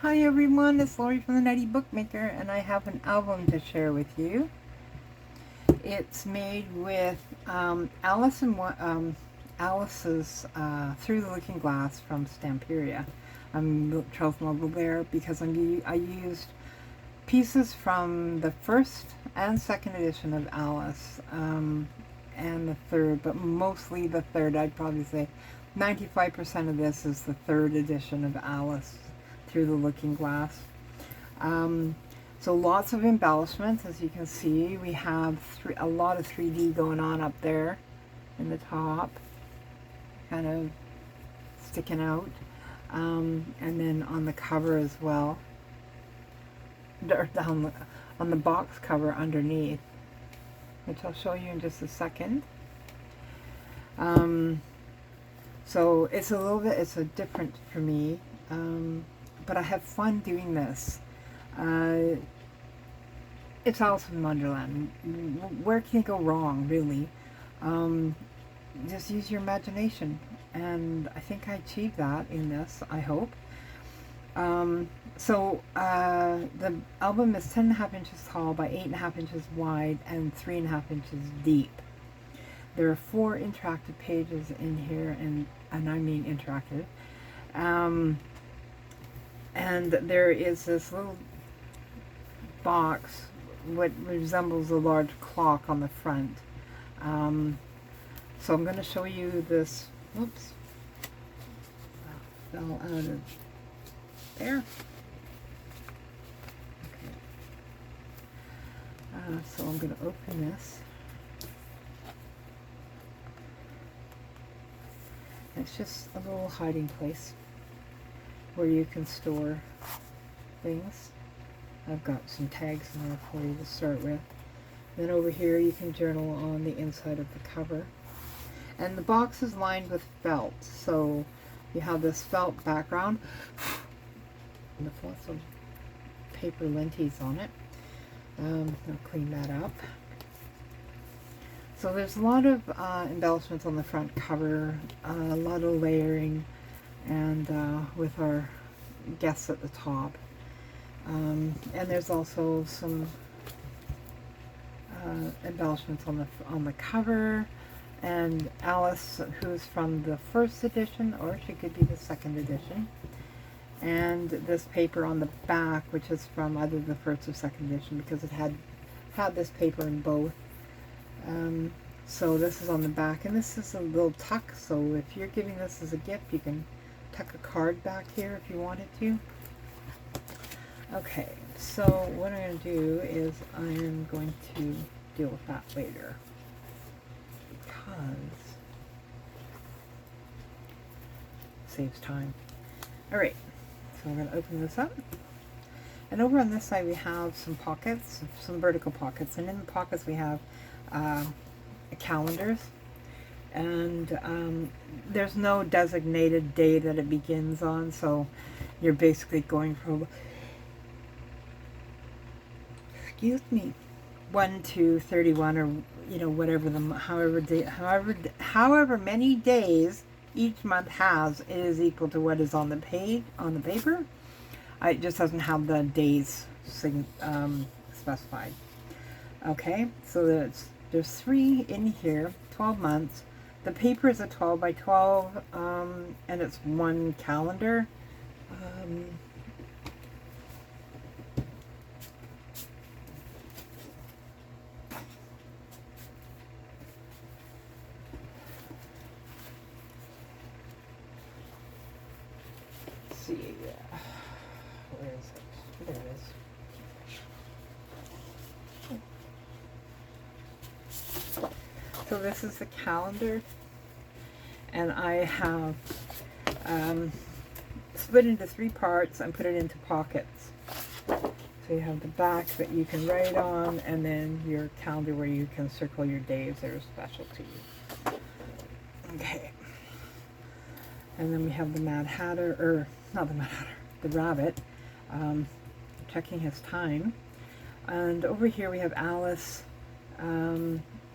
Hi everyone, it's Lori from the Nutty Bookmaker, and I have an album to share with you. It's made with Alice's Through the Looking Glass from Stamperia. I'm Charles Mobile there because I used pieces from the first and second edition of Alice, and the third, but mostly the third. I'd probably say 95% of this is the third edition of Alice Through the Looking Glass. So lots of embellishments, as you can see. We have a lot of 3D going on up there in the top, kind of sticking out, and then on the cover as well, or on the box cover underneath, which I'll show you in just a second. So it's a different for me, but I have fun doing this. It's Alice in Wonderland. Where can you go wrong, really? Just use your imagination, and I think I achieved that in this, I hope. So the album is 10.5 inches tall by 8.5 inches wide and 3.5 inches deep. There are 4 interactive pages in here, and I mean interactive. And there is this little box what resembles a large clock on the front. So I'm going to show you this. Whoops, that fell out of there. Okay. So I'm going to open this. It's just a little hiding place where you can store things. I've got some tags in there for you to start with. Then over here you can journal on the inside of the cover. And the box is lined with felt, so you have this felt background with lots of paper linties on it. I'll clean that up. So there's a lot of embellishments on the front cover, a lot of layering, and with our guests at the top. And there's also some embellishments on the cover, and Alice, who's from the first edition, or she could be the second edition, and this paper on the back, which is from either the first or second edition, because it had this paper in both. So this is on the back, and this is a little tuck, so if you're giving this as a gift, you can tuck a card back here if you wanted to. Okay, so what I'm going to do is I am going to deal with that later, because it saves time. Alright, so I'm going to open this up. And over on this side we have some pockets, some vertical pockets, and in the pockets we have calendars, and there's no designated day that it begins on, so you're basically going from, excuse me, 1 to 31, or whatever however many days each month has is equal to what is on the page on the paper. It just doesn't have the days specified. Okay, so there's 3 in here, 12 months. The paper is a 12 by 12, and it's 1 calendar. Let's see, where is it? There it is. So this is the calendar, and I have split into 3 parts and put it into pockets. So you have the back that you can write on, and then your calendar where you can circle your days that are special to you. Okay. And then we have the Mad Hatter, or not the Mad Hatter, the rabbit, checking his time. And over here we have Alice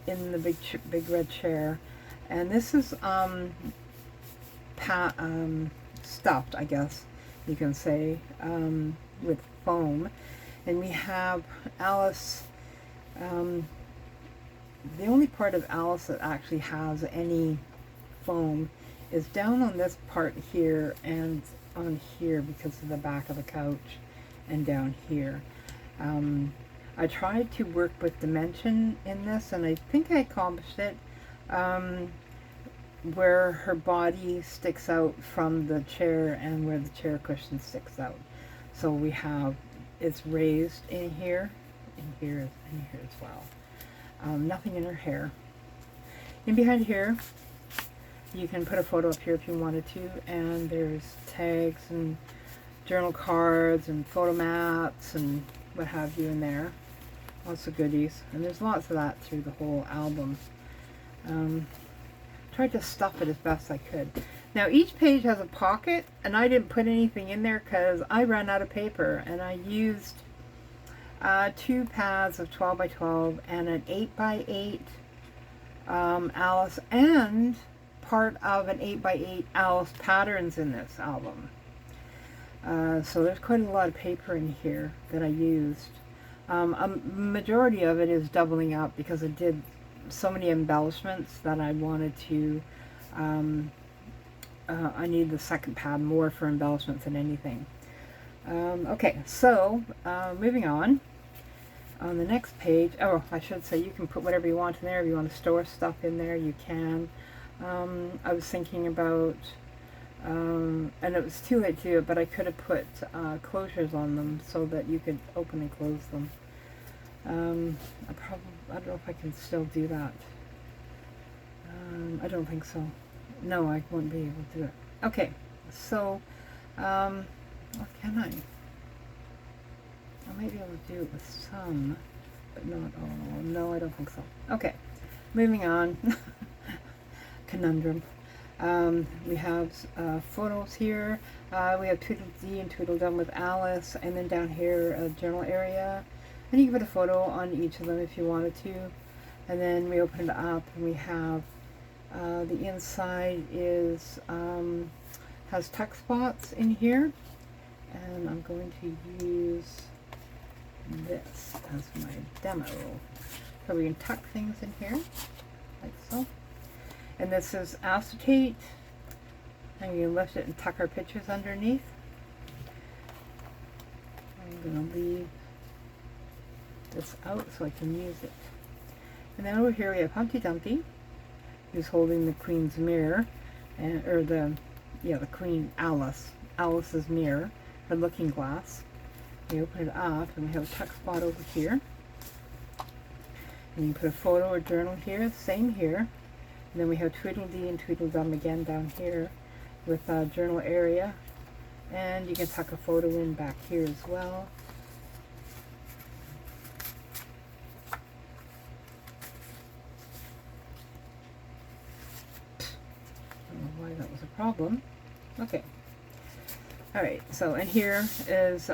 in the big red chair, and this is stuffed, I guess. you can say, with foam. And we have Alice, the only part of Alice that actually has any foam is down on this part here and on here because of the back of the couch and down here. I tried to work with dimension in this, and I think I accomplished it, where her body sticks out from the chair and where the chair cushion sticks out. So we have, it's raised in here as well. Nothing in her hair. In behind here, you can put a photo up here if you wanted to, and there's tags and journal cards and photo mats and what have you in there. Lots of goodies, and there's lots of that through the whole album. Tried to stuff it as best I could. Now each page has a pocket, and I didn't put anything in there because I ran out of paper, and I used 2 pads of 12 by 12 and an 8 by 8 Alice, and part of an 8 by 8 Alice patterns in this album. So there's quite a lot of paper in here that I used. A majority of it is doubling up because I did so many embellishments that I wanted to, I need the second pad more for embellishments than anything. Okay, so moving on. On the next page, oh, I should say you can put whatever you want in there. If you want to store stuff in there, you can. I was thinking about, and it was too late to do it, but I could have put closures on them so that you could open and close them. I don't know if I can still do that. I don't think so. No, I won't be able to do it. Okay, so, what can I? I might be able to do it with some, but not all. No, I don't think so. Okay, moving on. Conundrum. We have photos here. We have Tweedledee and Tweedledum with Alice, and then down here a journal area. And you can put a photo on each of them if you wanted to. And then we open it up, and we have the inside is has tuck spots in here, and I'm going to use this as my demo. So we can tuck things in here, like so. And this is acetate, and you can lift it and tuck our pictures underneath. I'm going to leave this out so I can use it. And then over here we have Humpty Dumpty, who's holding the Queen's mirror, and the Queen Alice's mirror, her looking glass. We open it up, and we have a tuck spot over here. And you can put a photo or journal here, same here. And then we have Tweedledee and Tweedledum again down here with a journal area. And you can tuck a photo in back here as well. I don't know why that was a problem. Okay. Alright, so and here is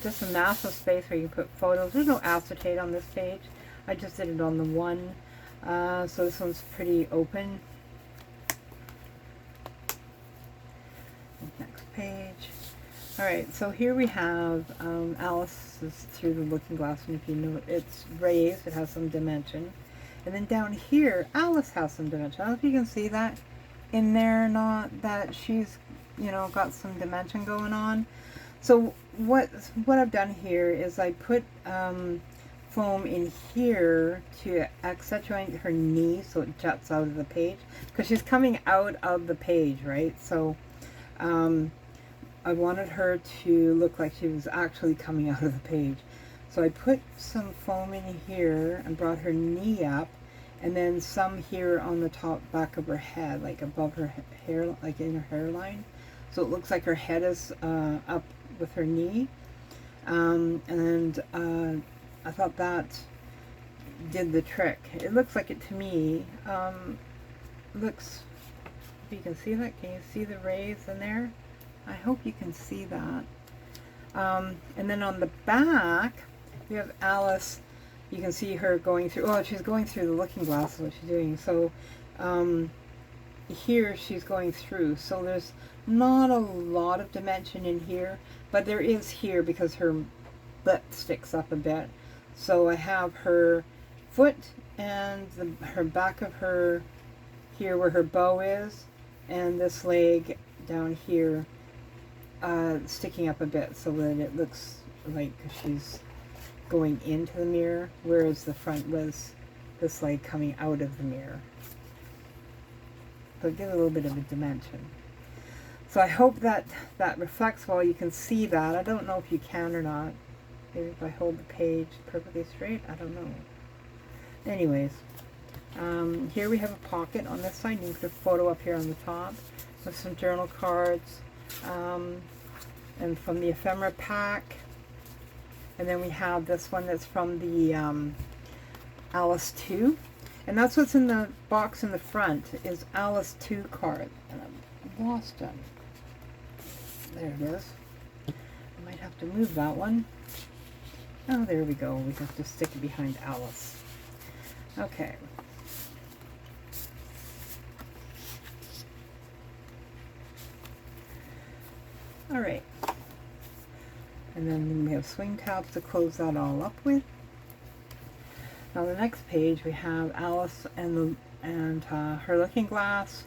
just a massive space where you can put photos. There's no acetate on this page. I just did it on the one. So this one's pretty open. Next page. Alright, so here we have Alice is through the looking glass, and if you know it's raised, it has some dimension. And then down here, Alice has some dimension. I don't know if you can see that in there or not, that she's, you know, got some dimension going on. So what I've done here is I put foam in here to accentuate her knee so it juts out of the page, because she's coming out of the page, right? So I wanted her to look like she was actually coming out of the page. So I put some foam in here and brought her knee up, and then some here on the top back of her head, like above her hair, like in her hairline. So it looks like her head is up with her knee. And I thought that did the trick. It looks like it to me. Looks, if you can see that, can you see the rays in there? I hope you can see that. And then on the back, we have Alice. You can see her going through, oh, she's going through the looking glass is what she's doing. So here she's going through, so there's not a lot of dimension in here, but there is here because her butt sticks up a bit. So I have her foot and her back of her here where her bow is, and this leg down here sticking up a bit so that it looks like she's going into the mirror, whereas the front was this leg coming out of the mirror. So it gives a little bit of a dimension. So I hope that that reflects well. You can see that. I don't know if you can or not. Maybe if I hold the page perfectly straight, I don't know. Anyways, here we have a pocket on this side. You can put a photo up here on the top with some journal cards, and from the ephemera pack. And then we have this one that's from the Alice 2. And that's what's in the box in the front is Alice 2 card. And I've lost them. There it is. I might have to move that one. Oh, there we go. We have to stick it behind Alice. Okay. All right. And then we have swing tabs to close that all up with. Now the next page we have Alice and her looking glass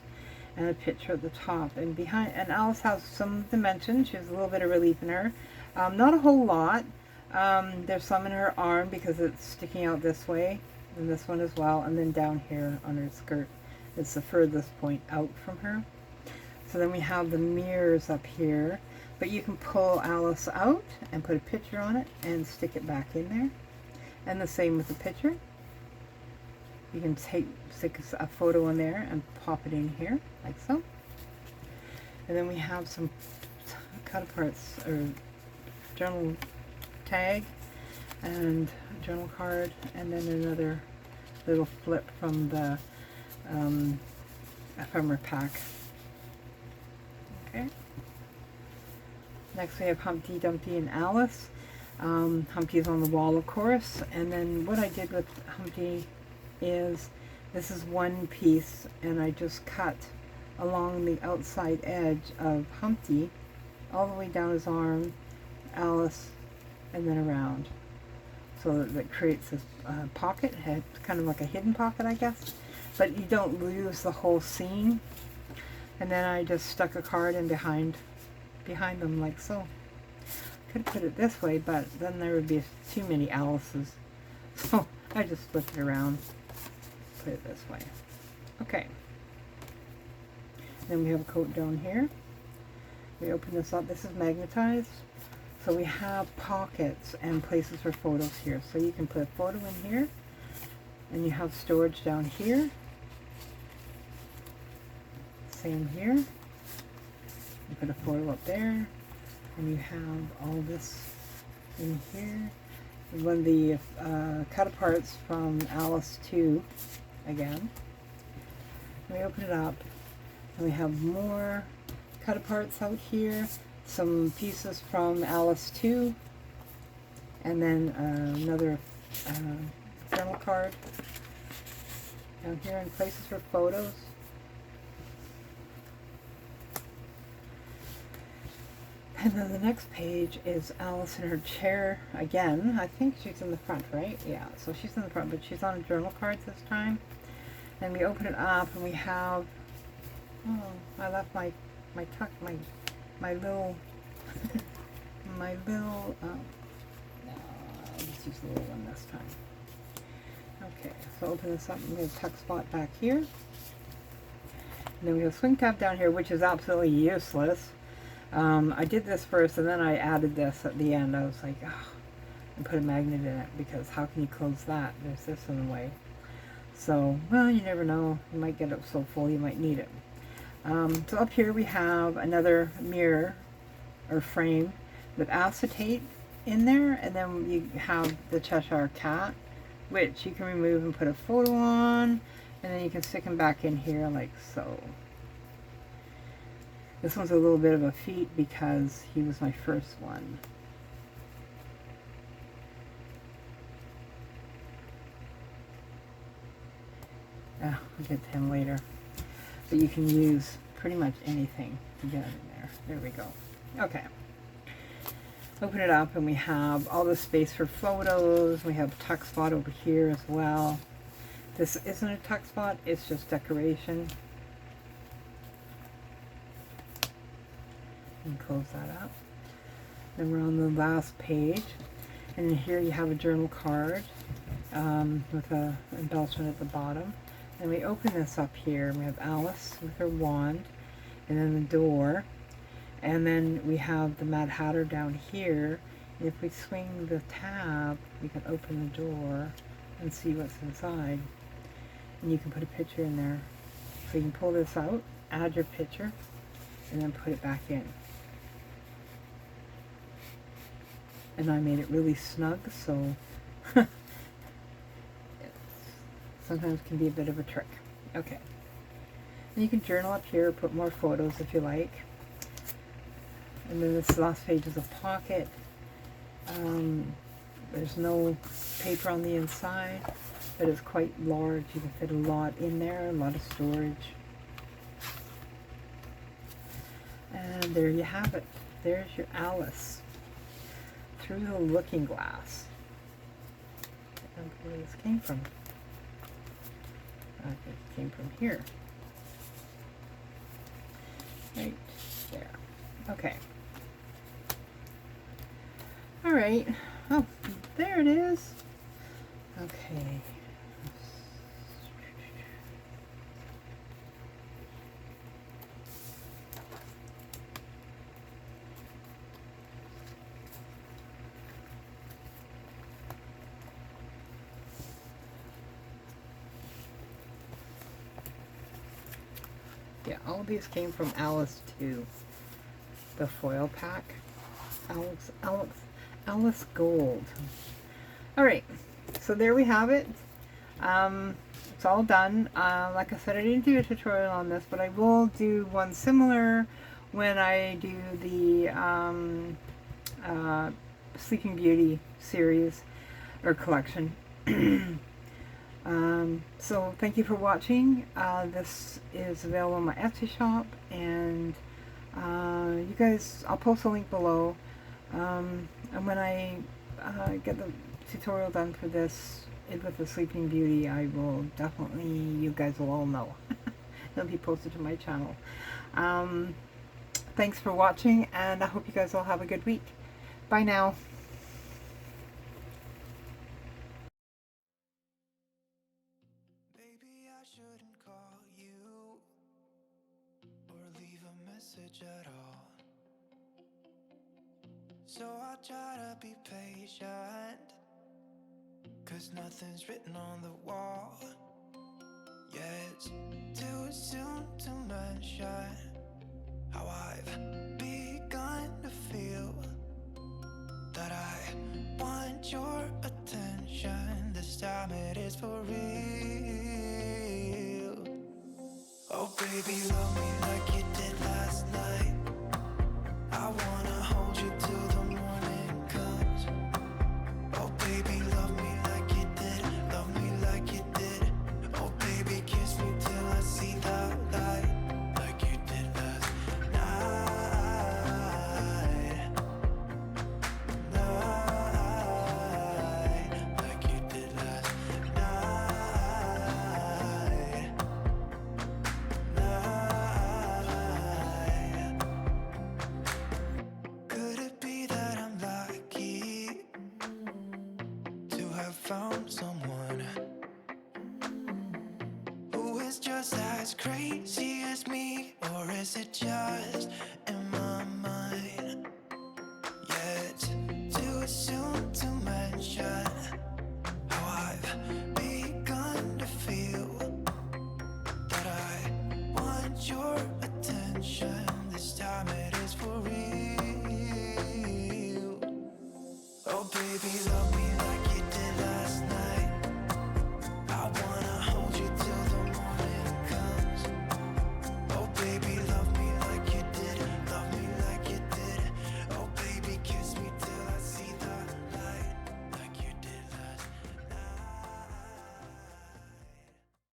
and a picture at the top. And behind, and Alice has some dimension. She has a little bit of relief in her. Not a whole lot. There's some in her arm because it's sticking out this way, and this one as well. And then down here on her skirt, it's the furthest point out from her. So then we have the mirrors up here. But you can pull Alice out and put a picture on it and stick it back in there. And the same with the picture. You can stick a photo in there and pop it in here, like so. And then we have some cut aparts or journal tag and journal card, and then another little flip from the ephemera pack. Okay. Next we have Humpty Dumpty and Alice. Humpty's on the wall, of course. And then what I did with Humpty is, this is one piece, and I just cut along the outside edge of Humpty, all the way down his arm, Alice, and then around. So that creates this pocket. It's kind of like a hidden pocket, I guess. But you don't lose the whole scene. And then I just stuck a card in behind them like so. Could put it this way, but then there would be too many Alices. So I just flipped it around, put it this way. Okay. Then we have a coat down here. We open this up. This is magnetized. So we have pockets and places for photos here. So you can put a photo in here, and you have storage down here. Same here. You put a photo up there, and you have all this in here. One of the cut aparts from Alice 2 again. And we open it up, and we have more cut aparts out here, some pieces from Alice 2, and then another journal card down here, and places for photos. And then the next page is Alice in her chair again. I think she's in the front, right? Yeah, so she's in the front, but she's on journal cards this time. And we open it up, and we have, oh, I left my little, my little, no, I'll just use the little one this time. Okay, so open this up, and we have a tuck spot back here. And then we have swing tab down here, which is absolutely useless. I did this first, and then I added this at the end. I was like, oh, and put a magnet in it, because how can you close that? There's this in the way. So, well, you never know. You might get it so full you might need it. So up here we have another mirror or frame with acetate in there, and then you have the Cheshire Cat, which you can remove and put a photo on, and then you can stick him back in here like so. This one's a little bit of a feat because he was my first one. I'll get to him later. but you can use pretty much anything to get it in there. There we go. Okay. Open it up and we have all the space for photos. We have a tuck spot over here as well. This isn't a tuck spot, it's just decoration. And close that up. Then we're on the last page. And here you have a journal card with a embellishment at the bottom. And we open this up here. We have Alice with her wand, and then the door. And then we have the Mad Hatter down here. And if we swing the tab, we can open the door and see what's inside. And you can put a picture in there. So you can pull this out, add your picture, and then put it back in. And I made it really snug, so it sometimes can be a bit of a trick. Okay. And you can journal up here, put more photos if you like. And then this last page is a pocket. There's no paper on the inside, but it's quite large. You can fit a lot in there, a lot of storage. And there you have it. There's your Alice through the looking glass. I don't know where this came from. I think it came from here. Right there. Okay. All right. Oh, there it is. Okay. Yeah, all of these came from Alice too. The foil pack. Alice Gold. Alright, so there we have it. It's all done. Like I said, I didn't do a tutorial on this, but I will do one similar when I do the Sleeping Beauty series or collection. So thank you for watching. This is available on my Etsy shop, and you guys, I'll post a link below. And when I get the tutorial done for this with the Sleeping Beauty, I will definitely, you guys will all know. It'll be posted to my channel. Thanks for watching, and I hope you guys all have a good week. Bye now. At all, so I try to be patient, 'cause nothing's written on the wall. Yeah, it's too soon to mention how I've begun to feel that I want your attention. This time it is for real. Oh baby, love me like you did last night. I wanna hold you till the morning comes. Oh baby, love me like you did. Love me like you did. Oh baby, kiss me till I see the light, like you did last night. Like you did last night. Could it be that I'm lucky to have found someone who is just as crazy as me? Or is it just in my